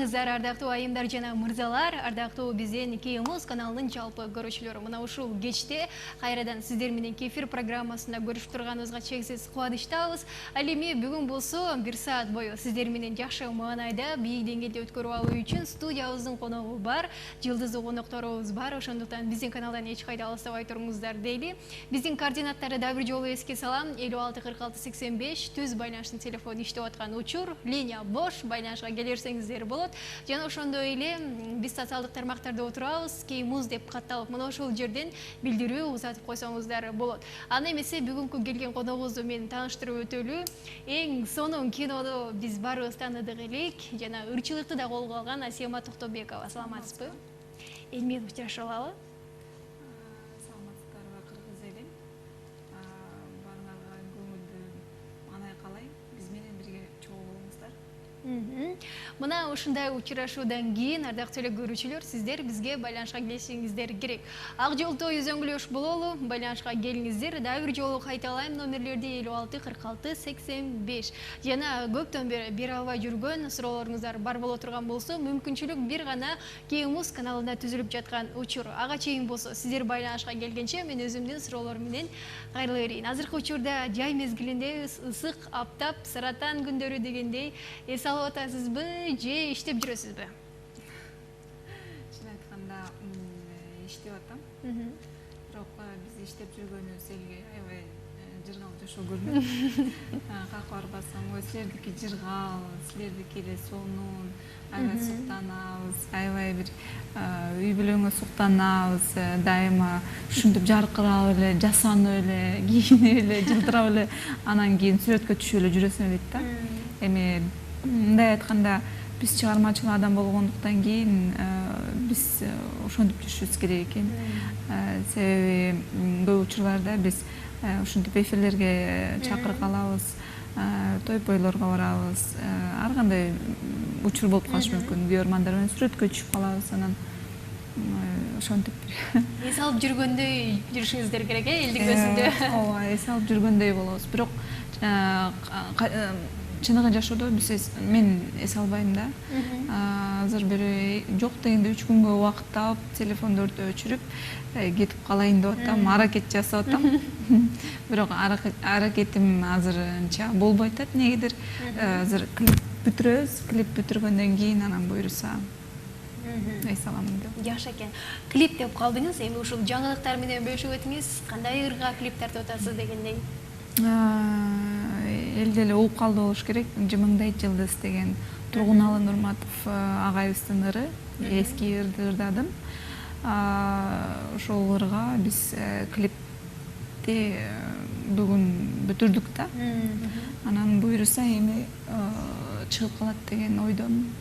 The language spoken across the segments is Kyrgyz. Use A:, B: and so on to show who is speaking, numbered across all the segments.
A: саламатсыздар, ардактуу айымдар жана мырзалар, ардактуу биздин Кемус каналынын жалпы көрүүчүлөрү. Мына ушул кечте кайрадан сиздер менен кефир программасында көрүшүп турганыбызга чексиз кубанычтабыз. Ал эми бүгүн болсо 1 саат бою сиздер менен жакшы маанайда бийик деңгээлде өткөрүп алуу үчүн студиябыздын коногу бар, жылдыздуу конокторубуз бар. Ошондуктан биздин каналдан эч кайда алыстабай туруңуздар дейли. Биздин координаттарды да бир жолу эске салам. 56 46 85 түз байланыштын телефону иштеп аткан учур, линия бош, байланышка келерсеңиздер болот. Жана ошондой эле биз социалдык тармактарда отурабыз, Кемус деп катталып, мына ошол жерден билдирүү узатып койсоңуздар болот. Аны эмесе бүгүнкү келген коногубузду мен тааныштырып өтөлү. Эң сонун киноду биз баарыбыз тааныдык элек жана ырчылыкты да колго алган Асема Токтобекова. Саламатсызбы? Элмен учурашып алалы.
B: Саламатсыздарбы кыргыз элим. Баарыңарга көңүлдүү маанай каалайм. Биз менен бирге чогуу болуңуздар.
A: Мына ушундай учурашуудан кийин ардактуу эле көрүүчүлөр, сиздер бизге байланышка келишиңиздер керек. Ак жолдо үзөңгүлөш бололу, байланышка келиңиздер. Дагы бир жолу кайталайм, номерлерди 56 46 85. Жана көптөн бери бере албай жүргөн суроолоруңуздар бар боло турган болсо, мүмкүнчүлүк бир гана Кемус каналында түзүлүп жаткан учур. Ага чейин болсо, сиздер байланышка келгенче мен өзүмдүн суроолорум менен кайрыла берейин. Азыркы учурда жай мезгилинде ысык, аптап, саратан күндөрү дегендей эс алып атасызбы же иштеп жүрөсүзбү?
B: Чын айтканда иштеп атам. Бирок биз иштеп жүргөнүбүз элге аябай жыргал жашоо көрүнөт. Калка барбасам, ой силердики жыргал, силердики эле сонун, аябай суктанабыз, аябай бир үй бүлөңө суктанабыз, дайыма ушинтип жаркырап эле, жасанып эле, кийинип эле, жылдырап эле, анан кийин сүрөткө түшүп эле жүрөсүң дейт да. Эми мындай айтканда биз чыгармачыл адам болгондуктан кийин биз ошентип жүрүшүбүз керек экен. Себеби көп учурларда биз ушинтип эфирлерге чакырык алабыз, той бойлорго барабыз, ар кандай учур болуп калышы мүмкүн. Күйөрмандар менен сүрөткө түшүп калабыз, анан ошентип
A: эс алып жүргөндөй жүрүшүңүздөр керек, элдин көзүндө.
B: Ооба, эс алып жүргөндөй болобуз. Бирок чыныгы жашоодо мен эс албайм да. Азыр бир жок дегенде 3 күнгө убакыт таап, телефондорду өчүрүп, кетип калайын деп атам, аракет жасап атам. Бирок аракетим азырынча болбой атат, негедир. Азыр клип бүтүрөбүз, клип бүтүргөндөн кийин анан буюрса эс алам деп.
A: Жакшы экен. Клип деп калдыңыз, эми ушул жаңылыктар менен бөлүшүп өтүңүз, кандай ырга клип тартып атасыз дегендей.
B: Элде эле угуп калды болуш керек. Жымыңдайт жылдыз деген Тургуналы Нурматов агайыбыздын ыры, эски ырды ырдадым. Ошол ырга биз клипти бүгүн бүтүрдүк да. Анан буюрса эми чыгып калат деген ойдомун.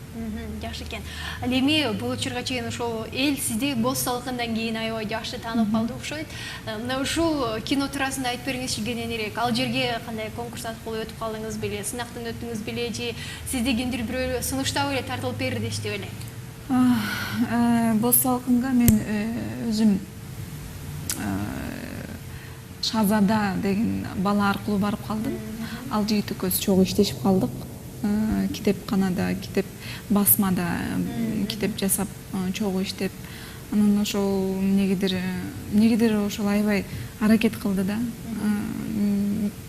A: Жакшы экен. Ал эми бул учурга чейин ошол эл сизди Боз салкындан кийин аябай жакшы таанып калды окшойт. Мына ушул кино туурасында айтып бериңизчи кененирээк. Ал жерге кандай конкурс аркылуу өтүп калдыңыз беле, сынактан өттүңүз беле же сизди кимдир бирөө сунуштап эле тартылып берди дешти беле?
B: Боз салкынга мен өзүм Шазада деген бала аркылуу барып калдым. Ал жигит экөөбүз чогуу иштешип калдык. Китепканада, китеп басмада китеп жасап, чогуу иштеп, анан ошол негедир ошол аябай аракет кылды да.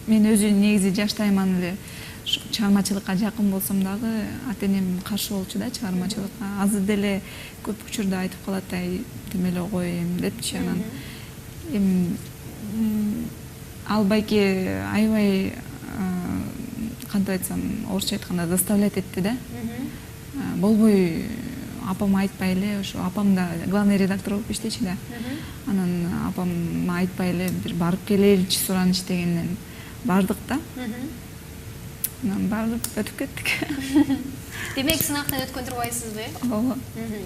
B: Мен өзүм негизи жаштайман эле чыгармачылыкка жакын болсом дагы ата-энем каршы болчу да чыгармачылыкка. Азыр деле көп учурда айтып калат, тим эле кой эми депчи. Анан эми ал байке аябай кантип айтсам, орусча айтканда заставлять этти да. Болбой апама айтпай эле, ошо апам да главный редактор болуп иштечи да. Анан апама айтпай эле бир барып келеличи сураныч дегенден бардык да. Анан барып өтүп кеттик.
A: Демек сынактан өткөн турбайсызбы?
B: Ооба.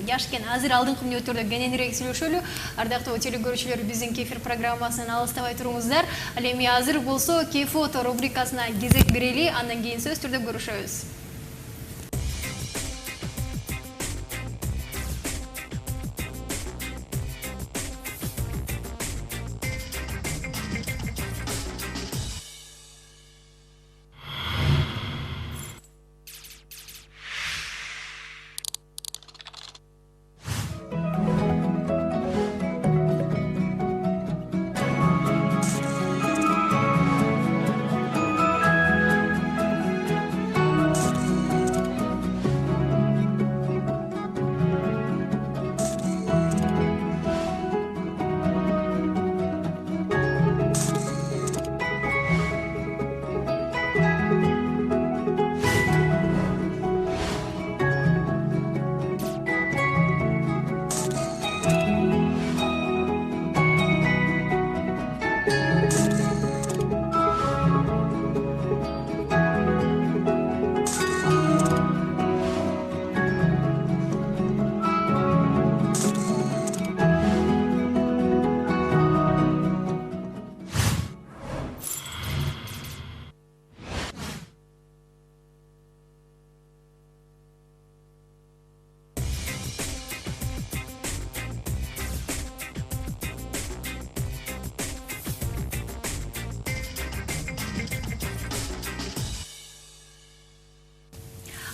A: Жакшы экен. Азыр алдыңкы мүнөттөрдө кененирээк сүйлөшөлү. Ардактуу телекөрүүчүлөр, биздин кефир программасынан алыстабай туруңуздар. Ал эми азыр болсо Кефото рубрикасына кезек берели, андан кийин сөз түрдө көрүшөбүз.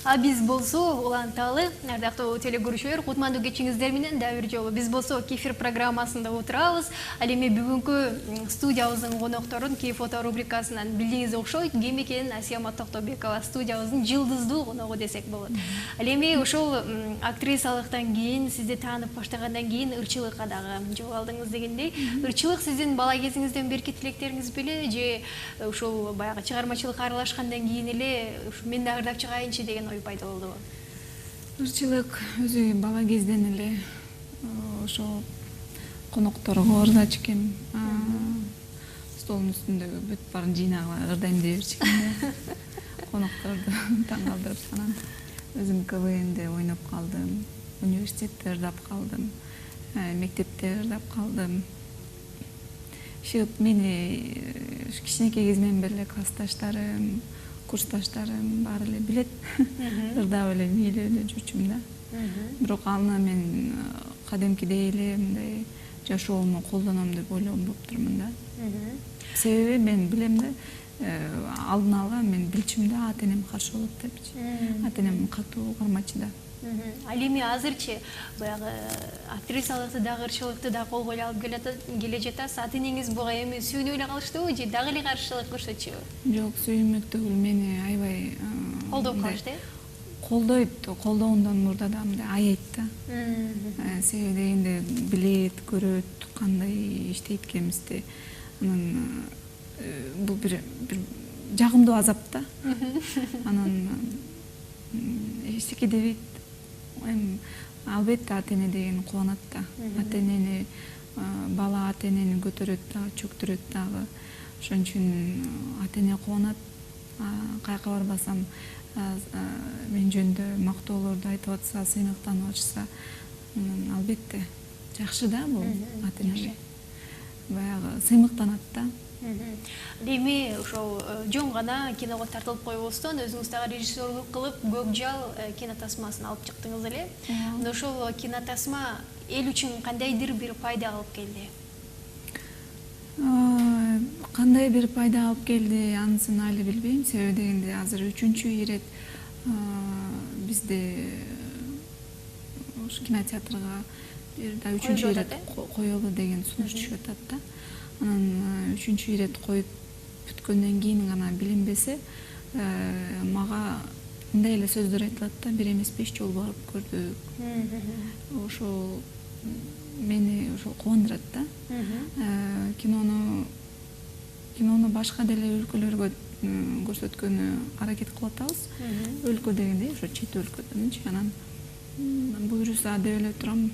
A: А биз болсо уланталы ардактуу телекөрүүчүлөр кутмандуу кечиңиздер менен дагы бир жолу биз болсо Кефир программасында отурабыз. Ал эми бүгүнкү студиябыздын конокторун кей фото рубрикасынан билдиңиз окшойт. Ким экенин Асияма Токтобекова студиябыздын жылдыздуу коногу десек болот. Ал эми ошол актрисалыктан кийин сизди таанып баштагандан кийин ырчылыкка дагы жол алдыңыз дегендей. Ырчылык сиздин бала кезиңизден берки тилектериңиз беле же ушул баягы чыгармачылыкка аралашкандан кийин эле мен да ырдап чыгайынчы деген ой пайда болдубу?
B: Ырчылык өзү бала кезден эле ошо конокторго ырдачу экен. Столдун үстүндөгү бүт баарын жыйнагыла ырдайм дей берчү экен. Конокторду таң калтырып анан өзүм КВНде ойноп калдым, университетте ырдап калдым, мектепте ырдап калдым. Шыгып мени кичинекей кезимден бери классташтарым, курсташтарым баары эле билет. Ырдап эле бийлеп эле жүрчүмүн да. Бирок аны мен кадимкидей эле мындай жашоомду колдоном деп ойлогон болуптурмун да. Себеби мен билем да, алдын ала мен билчүмүн да ата энем каршы болот депчи. Ата энем катуу кармачы да.
A: Ал эми азырчы баягы актрисалыкты дагы ырчылыкты да колго алып келе жатасыз. Ата энеңиз буга эми сүйүнүп эле калыштыбы же дагы эле каршылык көрсөтчүбү?
B: Жок, сүйүнмөк түгүл, мени аябай
A: Колдоп калышты.
B: Колдойт, колдогондон мурда да мындай аять да. Себеби дегенде билет, көрөт, кандай иштейт экенибизди. Анан бул бир жагымдуу азап да. Анан эчтеке дебейт. Албетте ата эне деген кубанат да. Ата энени бала ата энени көтөрөт дагы, чөктүрөт дагы. Ошон үчүн ата эне кубанат. Каяка барбасам мен жөнүндө мактоолорду айтып атса, сыймыктанып атышса, албетте жакшы да бул ата энеге. Баягы сыймыктанат да.
A: Эми ошол жөн гана киного тартылып койбостон өзүңүз дагы режиссерлук кылып Көкжал кинотасмасын алып чыктыңыз эле. Ошол кинотасма эл үчүн кандайдыр бир пайда алып келди?
B: Кандай бир пайда алып келди, анысын али билбейм. Себеби дегенде азыр 3-чү ирет бизде кинотеатрга бир да 3-чү ирет коелу деген сунуш түшүп атат да. Анан 3-чү ирет коюп бүткөндөн кийин гана билинбесе, мага мындай эле сөздөр айтылат да, бир эмес 5 жолу барып көрдүк. Ошол мени ошол кубандырат да. Кинону башка деле өлкөлөргө көрсөткөнү аракет кылып атабыз. Өлкө дегенде ошо чет өлкөдөнчү. Анан буюрса деп эле турам,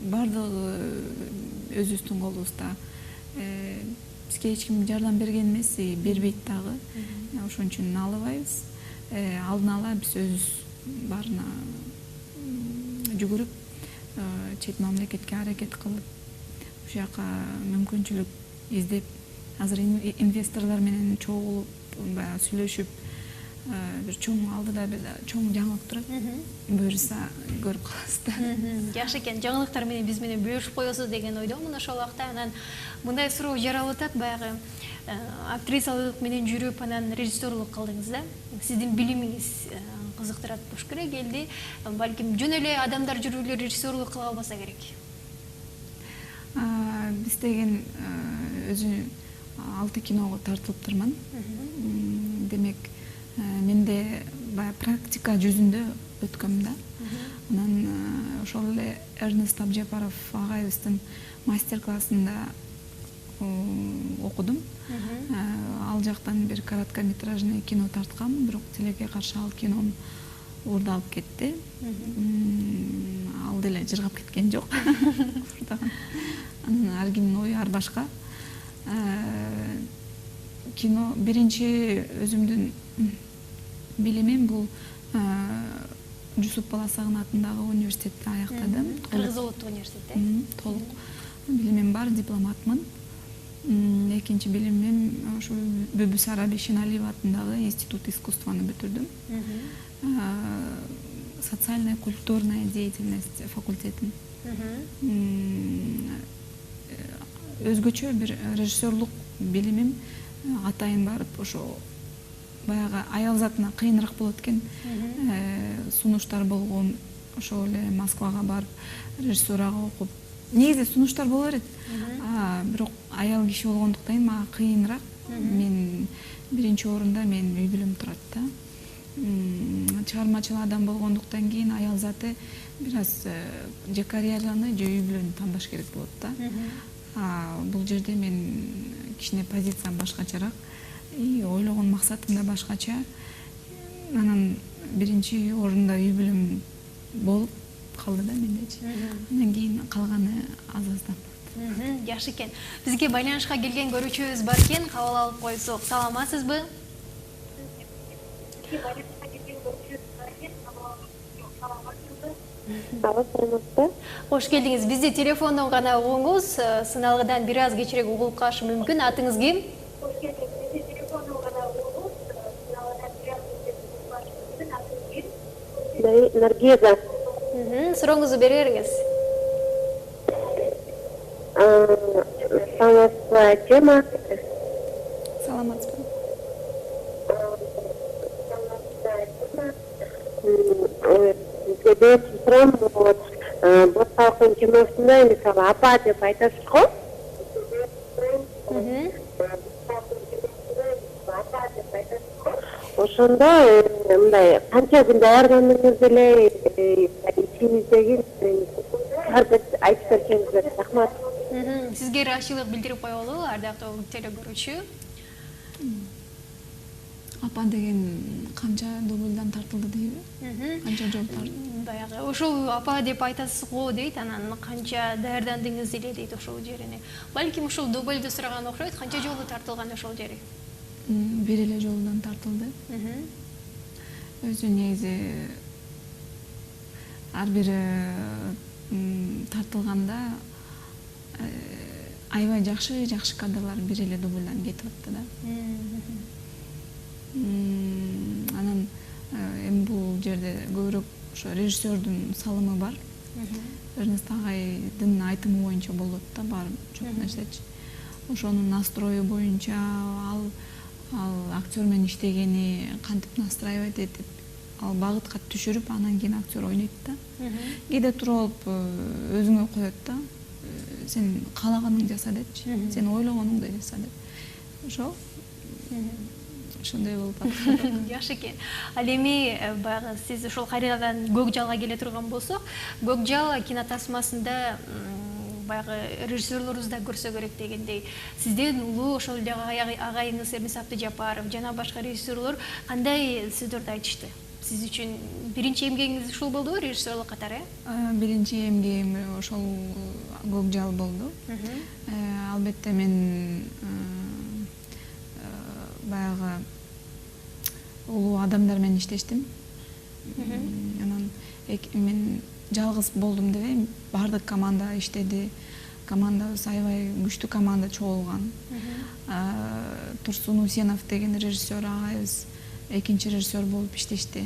B: бардыгы өзүбүздүн колубузда. Бизге эч ким жардам берген эмес, бербейт дагы. Ошон үчүн алыбайбыз. Алдын ала биз өзүбүз баарына жүгүрүп, чет мамлекетке аракет кылып, ушул жака мүмкүнчүлүк издеп, азыр инвесторлор менен чогулуп, баягы сүйлөшүп, бир чоң алдыда бир чоң жаңылык турат. Буюрса көрүп калабыз да.
A: Жакшы экен, жаңылыктар менен биз менен бөлүшүп коесуз деген ойдомун ошол убакта. Анан мындай суроо жаралып атат, баягы актрисалык менен жүрүп, анан режиссерлук кылдыңыз да. Сиздин билимиңиз кызыктырат болуш керек элди. Балким жөн эле адамдар жүрүп эле режиссерлук кыла албаса керек.
B: Биз деген өзү 6 киного тартылыптырмын. Демек, менде баягы практика жүзүндө өткөм да. Анан ошол эле Эрнест Абжапаров агайыбыздын мастер-классында окудум. Ал жактан бир короткометражный кино тарткам, бирок тилекке каршы ал кином уурдалып кетти. Ал деле жыргап кеткен жок. Анан ар кимдин ою ар башка. Кино биринчи өзүмдүн билимим бул Жусуп Баласагын атындагы университетти аяктадым.
A: Кыргыз улуттук университетте.
B: Толук билимим бар, дипломатмын. Экинчи билимим ошо Бүбүсара Бишеналиева атындагы институт искусствону бүтүрдүм. Социальная культурная деятельность факультетин. Өзгөчө бир режиссерлук билимим атайын барып ошо баягы аял затына кыйыныраак болот экен. Сунуштар болгон, ошол эле Москвага барып режиссурага окуп. Негизи сунуштар боло берет. Бирок аял киши болгондуктан мага кыйыныраак. Мен биринчи орунда мен үй бүлөм турат да. Чыгармачыл адам болгондуктан кийин аял заты бир аз же карьераны же үй бүлөнү тандаш керек болот да. Бул жерде мен кичине позициям башкачараак, ойлогон максатым да башкача. Анан биринчи орунда үй бүлөм болуп калды да мендечи. Андан кийин калганы аз-аздан.
A: Жакшы экен. Бизге байланышка келген көрүүчүбүз бар экен, кабыл алып койсок. Саламатсызбы? Хош келдиңиз. Бизди телефондон гана угуңуз. Сыналгыдан бир аз кечирээк угулуп калышы мүмкүн. Атыңыз ким?
C: Наргиза.
A: Сурооңузду бере бериңиз.
C: Самая тема.
B: Саламатсызбы?
C: Мен сурам, Босталкын киносунда мисалы апа деп айтасыз го. Ошондо мындай канча күн даярдандыңыз эле, ичиңиздеги айтып берсеңиздер рахмат.
A: Сизге ыраазычылык билдирип коелу, ардактуу телекөрүүчү.
B: Апа деген канча дубльдан тартылды дейби? Канча жол тартылды?
A: Баягы ошол апа деп айтасыз го дейт, анан канча даярдандыңыз эле дейт ошол жерине. Балким ошол дубльду сураган окшойт, канча жолу тартылган ошол жери?
B: Бир эле жолунан тартылды. Өзү негизи ар бир тартылганда аябай жакшы кадрлар бир эле дубльдан кетип атты да. Анан эми бул жерде көбүрөөк ошо режиссердун салымы бар. Эрнест агайдын айтымы боюнча болот да бар чоң нерсечи. Ошонун настрою боюнча ал актер менен иштегени, кантип настраивать этип, ал багытка түшүрүп, анан кийин актер ойнойт да. Кээде туруп алып өзүңө коет да. Сен каалаганыңды жаса депчи. Сен ойлогонуңду жаса деп. Ошол ошондой болуп атат.
A: Жакшы экен. Ал эми баягы сиз ошол кайрадан Көк жалга келе турган болсок, Көк жал кинотасмасында баягы режиссерлорубуз да көрсө керек дегендей. Сизден улуу ошол агайыңыз Эрнест Абдыжапаров жана башка режиссерлор кандай сөздөрдү айтышты? Сиз үчүн биринчи эмгегиңиз ушул болдубу режиссерлук катары?
B: Биринчи эмгегим ошол Көк жал болду. Албетте мен баягы улуу адамдар менен иштештим. Анан мен жалгыз болдум дебейм, баардык команда иштеди. Командабыз аябай күчтүү команда чогулган. Турсун Усенов деген режиссер агайыбыз экинчи режиссер болуп иштешти.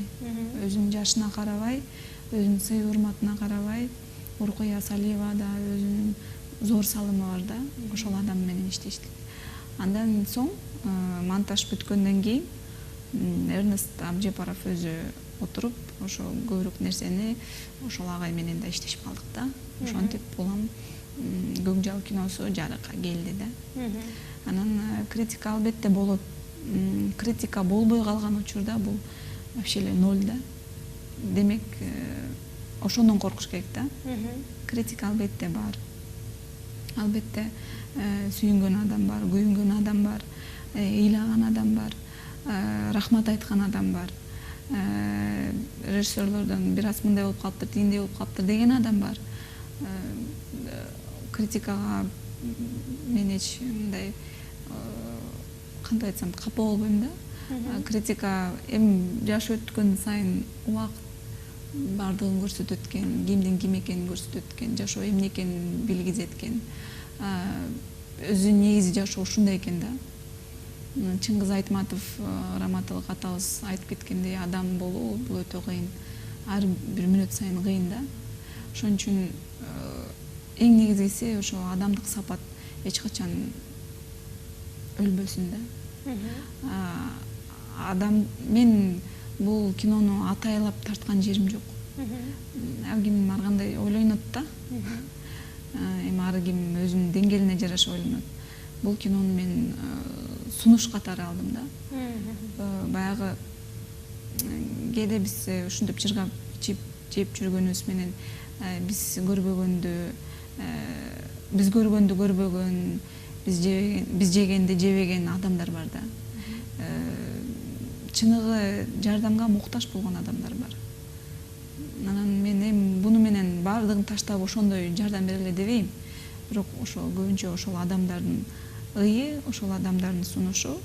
B: Өзүнүн жашына карабай, өзүнүн сый урматына карабай, Уркуя Салиева да өзүнүн зор салымы бар да, ошол адам менен иштештик. Андан соң монтаж бүткөндөн кийин Эрнест Абдыжапаров өзү отуруп, ошо көбүрөөк нерсени ошол агай менен да иштешип калдык да. Ошентип улам Көк жал киносу жарыкка келди да. Анан критика албетте болот. Критика болбой калган учурда бул вообще эле ноль да. Демек, ошондон коркуш керек да. Критика албетте бар. Албетте сүйүнгөн адам бар, күйүнгөн адам бар, ыйлаган адам бар, рахмат айткан адам бар. Режиссерлордон бир аз мындай болуп калыптыр, тигиндей болуп калыптыр деген адам бар. Критикага мен эч мындай кантип айтсам капа болбойм да. Критика эми жаш өткөн сайын убакыт бардыгын көрсөтөт экен, кимдин ким экенин көрсөтөт экен, жашоо эмне экенин билгизет экен. Өзү негизи жашоо ушундай экен да. Чыңгыз Айтматов, раматылык атабыз айтып кеткендей, адам болуу бул өтө кыйын. Ар бир мүнөт сайын кыйын да. Ошон үчүн эң негизгиси ошо адамдык сапат эч качан өлбөсүн да. адам мен бул кинону атайлап тарткан жерим жок. Ар ким ар кандай ойлонот да. Эми ар ким өзүнүн деңгээлине жараша ойлонот. Бул кинону мен сунуш катары алдым да. Баягы кээде биз ушинтип жыргап жеп жүргөнүбүз менен биз көргөндү көрбөгөн, биз жегенди жебеген адамдар бар да. Чыныгы жардамга муктаж болгон адамдар бар. Анан мен эми буну менен баардыгын таштап ошондой жардам берели дебейм. Бирок ошол көбүнчө ошол адамдардын ые, ошол адамдардын сунушу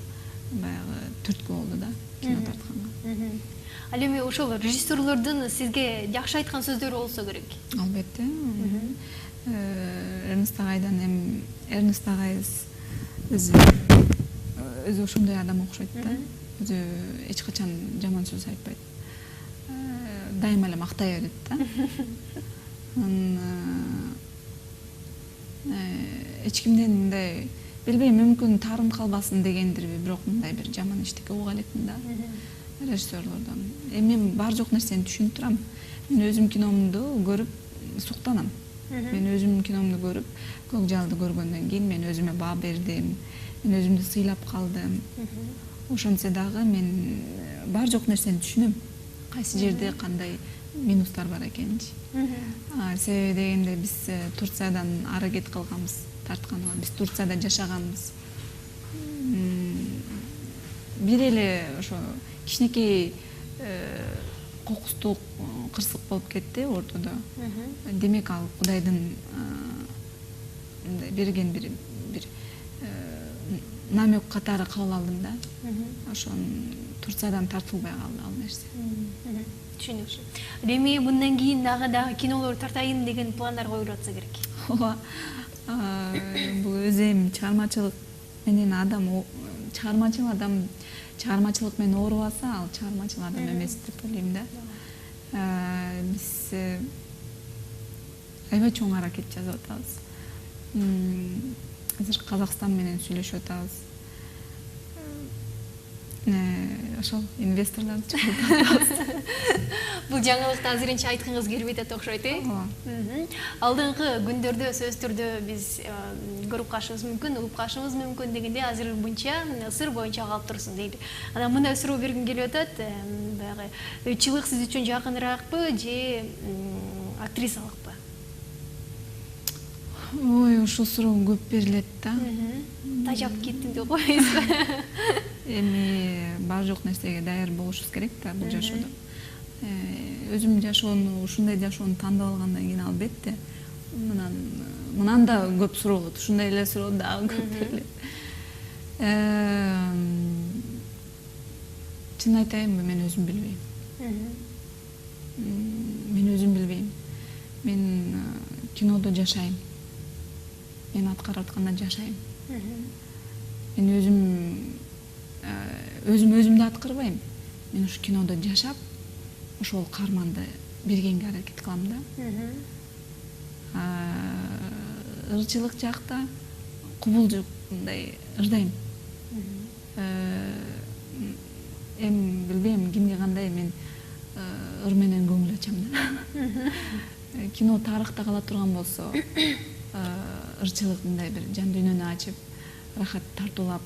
B: баягы түрткү болду да кино тартканга.
A: Ал эми ошол режиссерлордун сизге жакшы айткан сөздөрү болсо керек.
B: Албетте. Эрнест агайдан эми Эрнест агайыбыз өзү ошондой адам окшойт да. Өзү эч качан жаман сөз айтпайт. Дайыма эле мактай берет да. Эч кимден мындай билбейм, мүмкүн таарын калбасын дегендирби, бирок мындай бир жаман эчтеке уга элекмин да. Режиссерлордон. Мен бар жок нерсени түшүнүп турам. Мен өзүм киномду көрүп суктанам. Мен өзүмдүн киномду көрүп, Көк жалды көргөндөн кийин мен өзүмө баа бердим. Мен өзүмдү сыйлап калдым. Ошентсе дагы мен бар жок нерсени түшүнөм. Кайсы жерде кандай минустар бар экенинчи. Себеби дегенде биз Турциядан аракет кылганбыз, тартканга. Биз Турцияда жашаганбыз. Бир эле ошо кичинекей кокустук кырсык болуп кетти ортодо. Демек ал Кудайдын берген бир намек катары кабыл алдым да. Ошон Турциядан тартылбай калды ал нерсе.
A: Түшүнүктүү. Эми мындан кийин дагы кинолор тартайын деген пландар коюлуп атса керек.
B: Ооба. Бул өзү эми чыгармачылык менен адам, чыгармачылык менен оорубаса, ал чыгармачыл адам эмес деп ойлойм да. Биз аябай чоң аракет жасап атабыз. Азыр Казакстан менен сүйлөшүп атабыз. Ошол инвесторлорду чакырып атабыз.
A: Бул жаңылыкты азырынча айткыңыз келбей атат окшойт, Алдыңкы күндөрдө сөзсүз түрдө биз көрүп калышыбыз мүмкүн, угуп калышыбыз мүмкүн дегенде азыр мынча сыр боюнча калып турсун дейли. Анан мындай суроо бергим келип атат. Баягы ыйтчылык сиз үчүн жакыныраакпы же актрисалыкпы?
B: Ой, ушул суроо көп берилет да.
A: Тажап кеттим деп коесузбу?
B: Эми бар жок нерсеге даяр болушубуз керек да бул жашоодо. Өзүм жашоону, ушундай жашоону тандап алгандан кийин албетте мындан да көп суралат. Ушундай эле суроо дагы көп берилет. Чын айтайынбы, мен өзүм билбейм. Мен өзүм билбейм. Мен кинодо жашайм. Мен аткарып атканда жашайм. Мен өзүмдү аткарбайм. Мен ушу кинодо жашап, ошол каарманды бергенге аракет кылам да. Ырчылык жакта кубулжуп мындай ырдайм. Эми билбейм кимге кандай, мен ыр менен көңүл ачам да. Кино тарыхта кала турган болсо, ырчылык мындай бир жан дүйнөнү ачып, рахат тартуулап,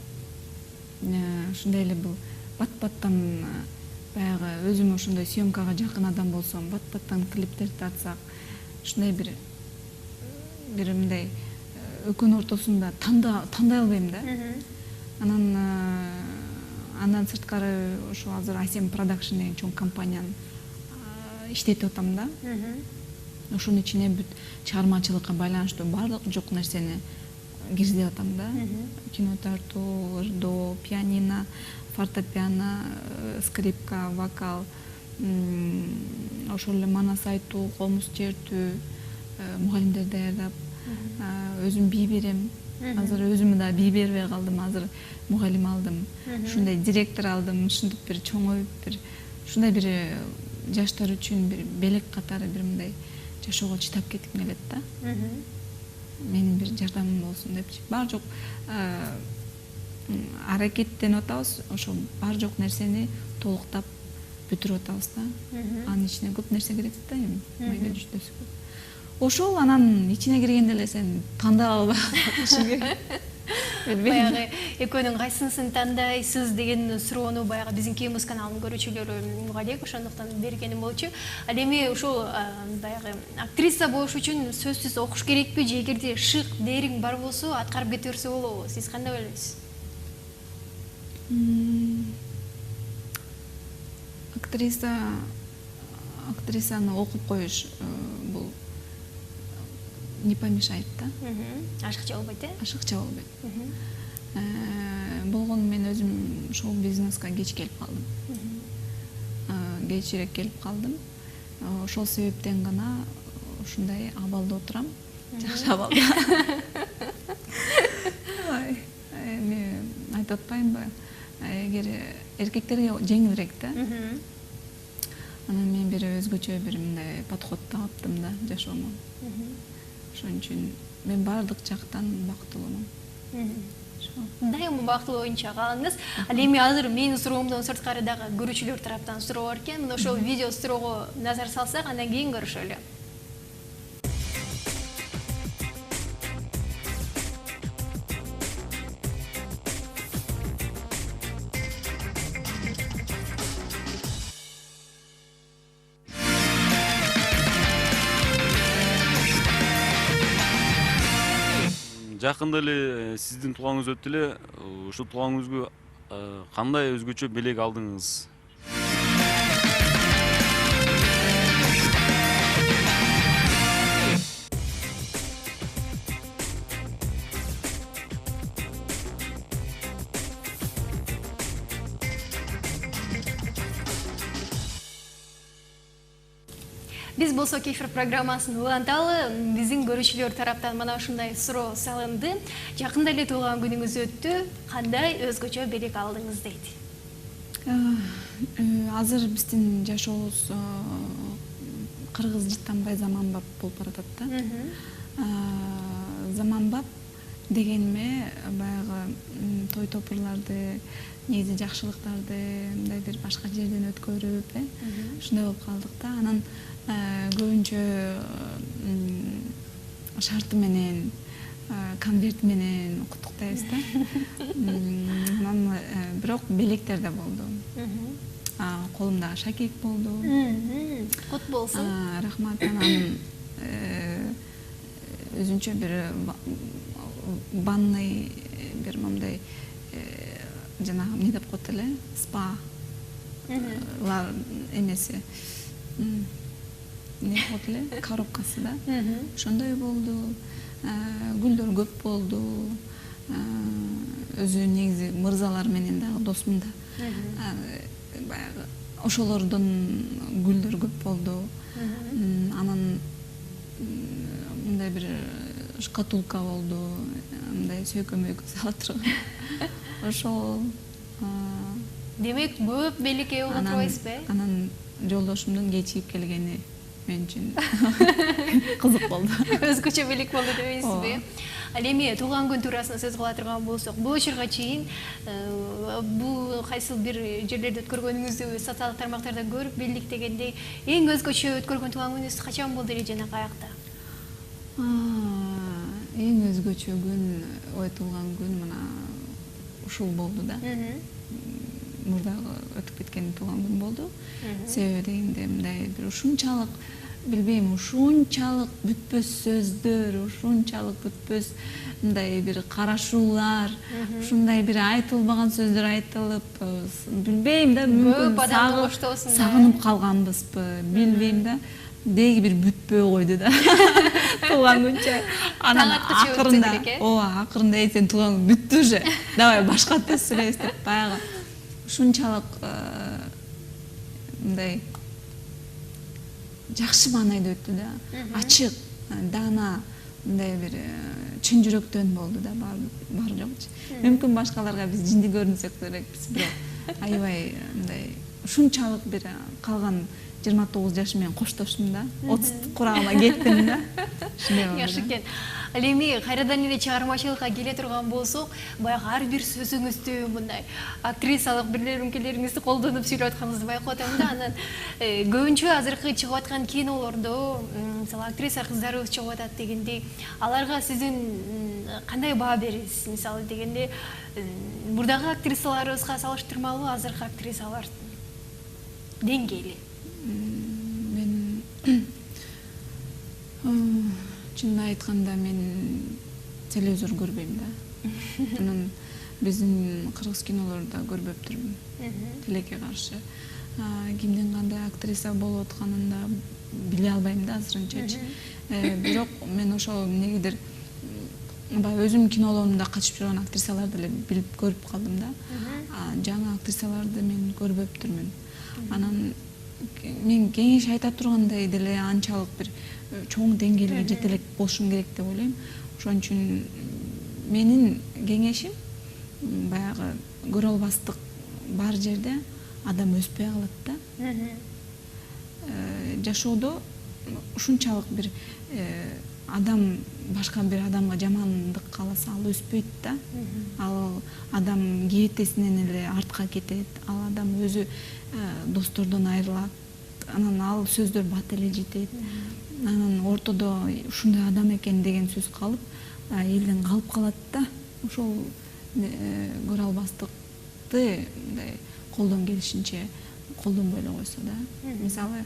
B: ушундай эле бул бат-баттан баягы өзүм ошондой съемкага жакын адам болсом, бат-баттан клиптер тартсак, ушундай бир мындай экөөнүн ортосунда тандай албайм да. Андан сырткары ошо азыр Асем Продакшн деген чоң компанияны иштетип атам да. Ошонун ичине бүт чыгармачылыкка байланыштуу баардык жок нерсени киргизип атам да. Кино тартуу, ырдоо, пианино, фортепиано, скрипка, вокал, ошол эле манас айтуу, комуз чертүү, мугалимдер даярдап, өзүм бий берем. Азыр өзүмө да бий бербей калдым, азыр мугалим алдым, ушундай директор алдым, ушинтип бир чоңоюп, бир ушундай бир жаштар үчүн бир белек катары бир мындай жашоого чыдап кетким келет да. Менин бир жардамым болсун депчи. Бар жок аракеттенип атабыз, ошо бар жок нерсени толуктап бүтүрүп атабыз да. Анын ичине көп нерсе керек да, эми майда жүчтөсү көп. Ошол анан ичине киргенде эле сен тандап албай калышың керек.
A: Баягы экөөнүн кайсысын тандайсыз деген суроону баягы биздин Кемус каналынын көрүүчүлөрү угадык, ошондуктан бергеним болчу. Ал эми ушул баягы актриса болуш үчүн сөзсүз окуш керекпи же эгерде шык дээриң бар болсо аткарып кете берсе болобу? Сиз кандай ойлойсуз?
B: Актрисаны окуп коюш бул не помешает да.
A: Ашыкча болбойт, э?
B: Ашыкча болбойт. Болгону мен өзүм шоу-бизнеске кеч келип калдым. Кечирээк келип калдым. Ошол себептен гана ушундай абалда отурам. Жакшы абалда. Эми айтып атпаймынбы? Эгер эркектерге жеңилирээк да. Анан мен бир өзгөчө бир мындай подход таптым да жашоомо. Ошон үчүн мен баардык жактан бактылуумун.
A: Дайыма бактылуу боюнча калыңыз. Ал эми азыр менин суроомдон сырткары дагы көрүүчүлөр тараптан суроо бар экен. Мына ошол видео суроого назар салсак, андан кийин көрүшөлү.
D: Жакында эле сиздин туулганыңыз өттү эле. Ушул туулгаңызга кандай өзгөчө белек алдыңыз?
A: Биз болсо кефир программасын уланталы, биздин көрүүчүлөр тараптан мына ушундай суроо салынды. Жакында эле туулган күнүңүз өттү, кандай өзгөчө белек алдыңыз дейт.
B: Азыр биздин жашообуз кыргыз жыттанбай заманбап болуп баратат да. Заманбап дегениме баягы той топурларды, негизи жакшылыктарды мындай бир башка жерден өткөрүп, ушундай болуп калдык да. Анан көбүнчө шарты менен, конверт менен куттуктайбыз да. Анан бирок белектер да болду. Колумда шакек болду.
A: Кут болсун.
B: Рахмат. Анан өзүнчө бир банный бир мындай жанагы эмне деп коет эле, спа эмеси. Не коет эле, коробкасы да. Ошондой болду. Гүлдөр көп болду. Өзү негизи мырзалар менен дагы досмун да. Баягы ошолордон гүлдөр көп болду. Анан мындай бир шкатулка болду. Мындай сөйкө-мөйкө сала турган. Ошол.
A: Демек, көп белекке отурбайсызбы?
B: Анан жолдошумдун кечигип келгени мен үчүн кызык болду.
A: Өзгөчө белек болду дебейсизби? Ал эми туулган күн туурасында сөз кыла турган болсок, бул учурга чейин бул кайсыл бир жерлерде өткөргөнүңүздү социалдык тармактарда көрүп билдик дегендей, эң өзгөчө өткөргөн туулган күнүңүз качан болду эле жана каякта?
B: Эң өзгөчө күн, туулган күн мына ушул болду да. Мурдагы өтүп кеткен туулган күн болду. Себеби дегенде мындай бир ушунчалык билбейм, ушунчалык бүтпөс сөздөр, ушунчалык бүтпөс мындай бир карашуулар, ушундай бир айтылбаган сөздөр айтылып, билбейм да, мүмкүн сагынып калганбызбы, билбейм да. Деги бир бүтпөй койду да. Туулган күнчө. Анан акырында сен туулган күн бүттү уже. Давай башка сөз сүйлөйбүз деп баягы ушунчалык мындай жакшы маанайда өттү да. Ачык, даана, мындай бир чын жүрөктөн болду да, бар жокчу. Мүмкүн башкаларга биз жинди көрүнсөк керекпиз, бирок аябай мындай ушунчалык бир калган 29 жашым менен коштоштум да. 30 курагыма кеттим да.
A: Жакшы экен. Ал эми кайрадан эле чыгармачылыкка келе турган болсок, баягы ар бир сөзүңүздө мындай актрисалык бирлеринкелериңизди колдонуп сүйлөп атканыңызды байкап атам да. Анан көбүнчө азыркы чыгып аткан кинолордо, мисалы актриса кыздарыбыз чыгып атат дегенде, аларга сиздин кандай баа бересиз? Мисалы дегенде, мурдагы актрисаларыбызга салыштырмалуу азыркы актрисалардын деңгээли.
B: Мен чынын айтканда мен телевизор көрбөйм да. Анан биздин кыргыз кинолордо көрбөптүрмүн. Тилекке каршы. Кимдин кандай актриса болуп атканын да биле албайм да азырынчачы. Бирок мен ошо эмнегедир баягы өзүм кинолоруумда катышып жүргөн актрисаларды эле билип көрүп калдым да. Жаңы актрисаларды мен көрбөптүрмүн. Анан мен кеңеш айта тургандай деле анчалык бир чоң деңгээлге жете элек болушум керек деп ойлойм. Ошон үчүн менин кеңешим баягы көрө албастык бар жерде адам өспөй калат да. Жашоодо ушунчалык бир адам башка бир адамга жамандык кааласа ал өспөйт да. Ал адам кебетесинен эле артка кетет. Ал адам өзү достордон айрылат. Анан ал сөздөр бат эле жетет. Анан ортодо ушундай адам экен деген сөз калып, элден калып калат да. Ошол көрө албастыкты мындай колдон келишинче колдонбой эле койсо да. Мисалы,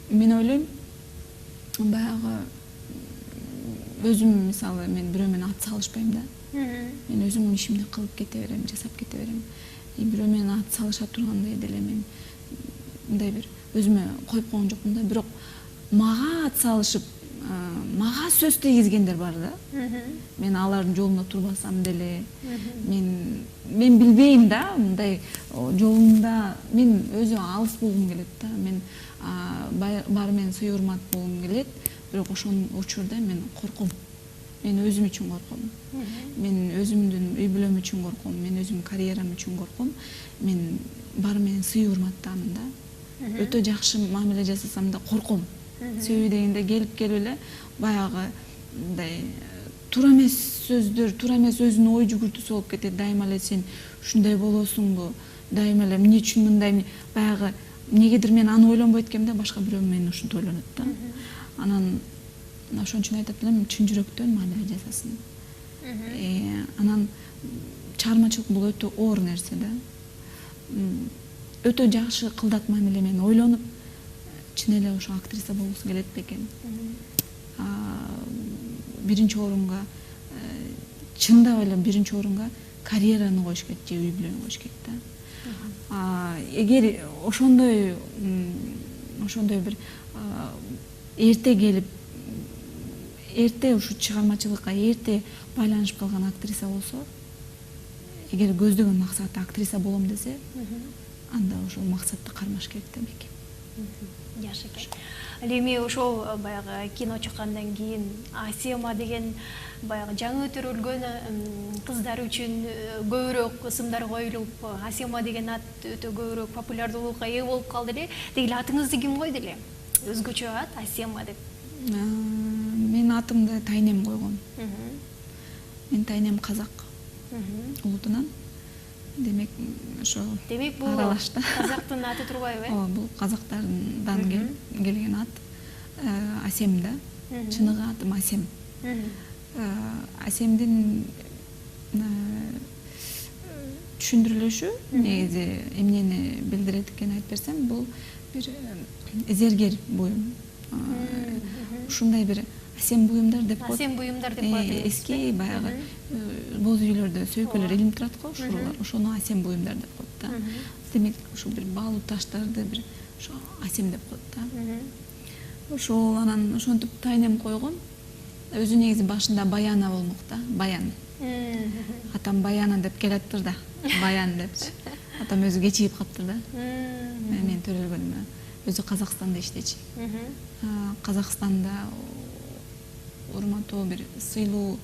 B: мен ойлойм, баягы өзүм мисалы мен бирөө менен ат салышпайм да. Мен өзүм ишимди кылып кете берем, жасап кете берем. Бирөө менен ат салыша тургандай деле мен мындай бир өзүмө коюп койгон жокмун да. Бирок мага ат салышып, мага сөз тийгизгендер бар да. Мен алардын жолунда турбасам деле, мен билбейм да, мындай жолунда мен өзү алыс болгум келет да. Мен баары менен сый урмат болгум келет, бирок ошол учурда мен корком. Мен өзүм үчүн корком. Мен өзүмдүн үй бүлөм үчүн корком, мен өзүм карьерам үчүн корком. Мен баары менен сый урматтамын да. Өтө жакшы мамиле жасасам да корком. Себеби дегенде келип эле баягы мындай туура эмес сөздөр, туура эмес өзүнүн ой жүгүртүүсү болуп кетет. Дайыма эле сен ушундай болосуңбу? Дайыма эле эмне үчүн мындай баягы эмнегедир мен аны ойлонбойт экенмин да, башка бирөө менен ушинтип ойлонот да. Анан ошон үчүн айтат элем, чын жүрөктөн мамиле жасасын. Анан чыгармачылык бул өтө оор нерсе да. Өтө жакшы кылдат мамиле менен ойлонуп, чын эле ошо актриса болгусу келет бекен. Биринчи орунга, чындап эле биринчи орунга карьераны коюш керек же үй бүлөнү коюш керек да. Эгер ошондой бир эрте келип, эрте ушу чыгармачылыкка эрте байланышып калган актриса болсо, эгер көздөгөн максаты актриса болом десе, анда ошол максатты кармаш керек демек.
A: Жакшы экен. Ал эми ошол баягы кино чыккандан кийин Асема деген баягы жаңы төрөлгөн кыздар үчүн көбүрөөк ысымдар коюлуп, Асема деген ат өтө көбүрөөк популярдуулукка ээ болуп калды эле. Деги эле атыңызды ким койду эле? Өзгөчө ат Асема деп.
B: Мен атымды Тайнем койгом. Мен Тайнем казак улутунан. Демек ошо
A: бул казактын аты турбайбы?
B: Ооба, бул казактардан келген ат. Асем да. Чыныгы атым Асем. Асемдин түшүндүрүлүшү негизи эмнени билдирет экен айтып берсем, бул бир эзергер буюм. Ушундай бир асем буюмдар деп коет.
A: Асем буюмдар деп коет.
B: Эски баягы боз үйлөрдө сөйкөлөр илинип турат го, ошону асем буюмдар деп коет да. Демек ушу бир баалуу таштарды бир ошо асем деп коет да. Ошол анан ошентип Тайнем койгом. Өзү негизи башында Баяна болмок да, Баян. Атам Баяна деп келаттыр да, Баян депчи. Атам өзү кечигип каптыр да. Мен төрөлгөнүмө. Өзү Казакстанда иштечи. Казакстанда урматтуу бир сыйлуу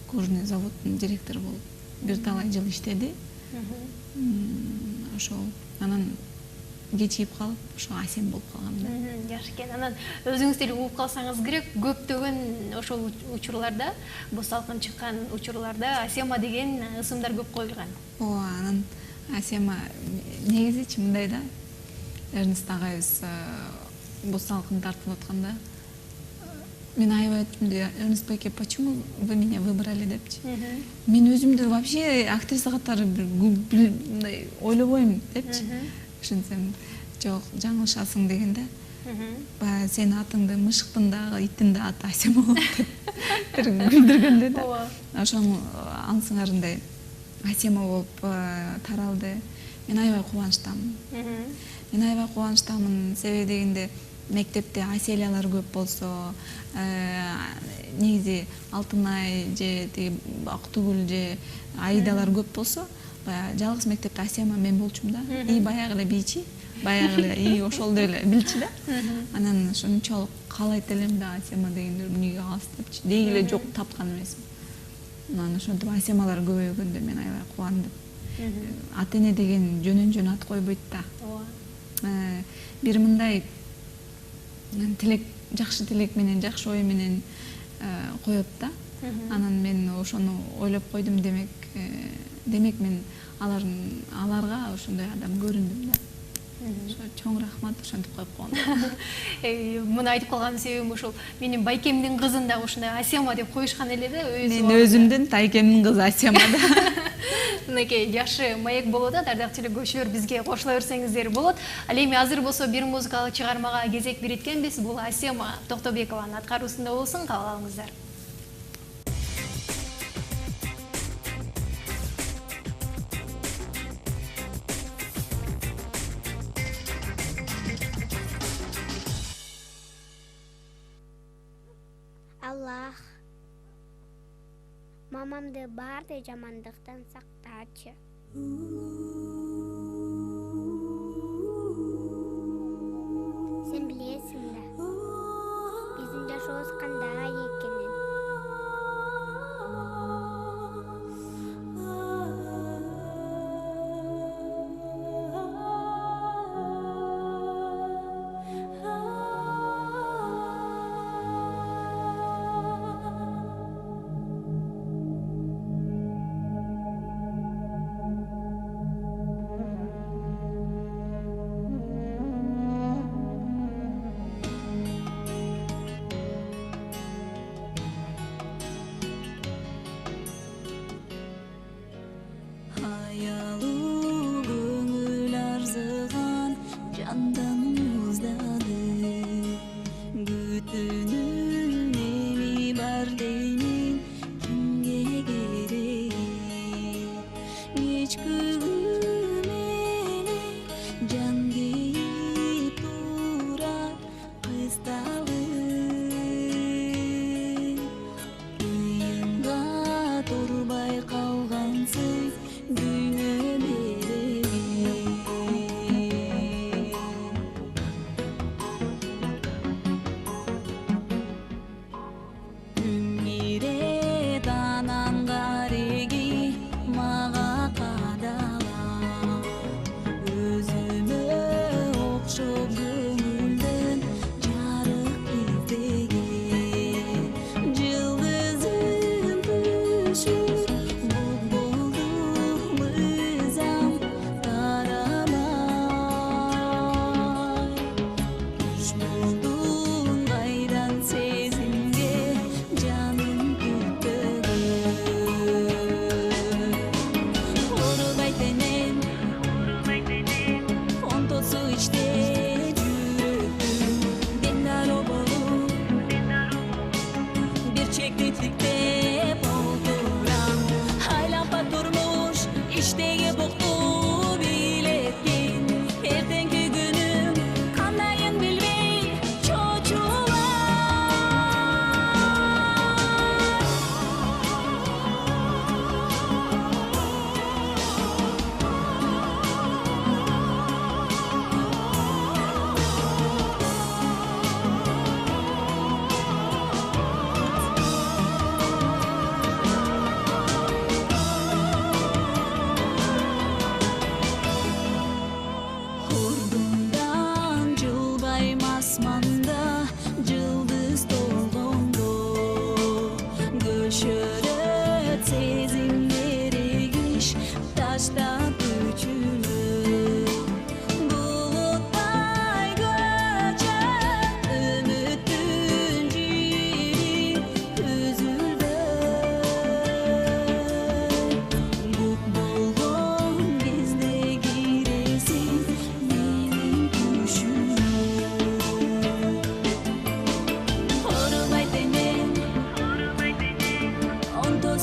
B: кожный заводдун директору болуп бир талай жыл иштеди. Ошол анан кечиип калып ошо Асем болуп калгам да.
A: Жакшы экен. Анан өзүңүз деле угуп калсаңыз керек, көптөгөн ошол учурларда, бул салкын чыккан учурларда Асема деген ысымдар көп коюлган.
B: Ооба, анан Асема негизичи мындай да. Эрнест агайыбыз бул салкын тартып атканда мен аябай айттым да, Эрнест байке, почему вы меня выбрали депчи. Мен өзүмдү вообще актриса катары мындай ойлобойм депчи. Ошентсем жок, жаңылышасың деген да. Баягы сенин атыңды мышыктын дагы иттин да аты Асема болот деп бир күлдүргөндө да. Ошону аңсыңарындай Асема болуп таралды. Мен аябай кубанычтамын. Мен аябай кубанычтамын, себеби дегенде мектепте Аселиялар көп болсо, негизи Алтынай же Актүгүл же Аидалар көп болсо, баягы жалгыз мектепте Асема мен болчумун да. И баягы эле бийчи, баягы эле и ошол эле билчи да. Анан ошончолук каалайт элем да Асема дегенди эмнеге калсы депчи. Деги эле жок тапкан эмесмин. Анан ошентип Асемалар көбөйгөндө мен аябай кубандым. Ата эне деген жөнөн ат койбойт да. Бир мындай тилек, жакшы тилек менен, жакшы ой менен коет да. Анан мен ошону ойлоп койдум, демек мен аларга ошондой адам көрүндүм да. Чоң рахмат, ошентип коюп койгон.
A: Муну айтып калган себебим ошол менин байкемдин кызын да ошондой Асема деп коюшкан эле да.
B: Мен өзүмдүн тайкемдин кызы Асема да.
A: Мынакей жакшы маек болуп атат, ардактуу көрүүчүлөр, бизге кошула берсеңиздер болот. Ал эми азыр болсо бир музыкалык чыгармага кезек бериткенбиз. Бул Асема Токтобекованын аткаруусунда болсун, кабыл алыңыздар.
E: Аллах мамамды баардык жамандыктан сактачы. Сен билесиң да, биздин жашообуз кандай экенин.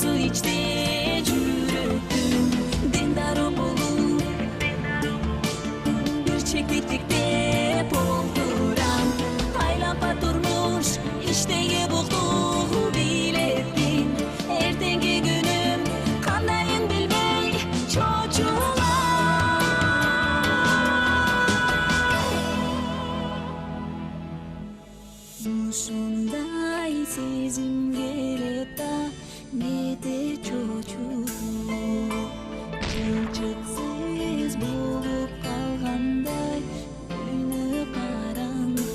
F: su içti yürüdüm dindar bulup bir çektiklikte bolduram aylapa durmuş hiç de buldu bilettin ertengi günüm kandayın bilmey çocuğlar Ушундай сезим келет да мээде чочуруп ылчыксыз болуп калгандай түнү караңгы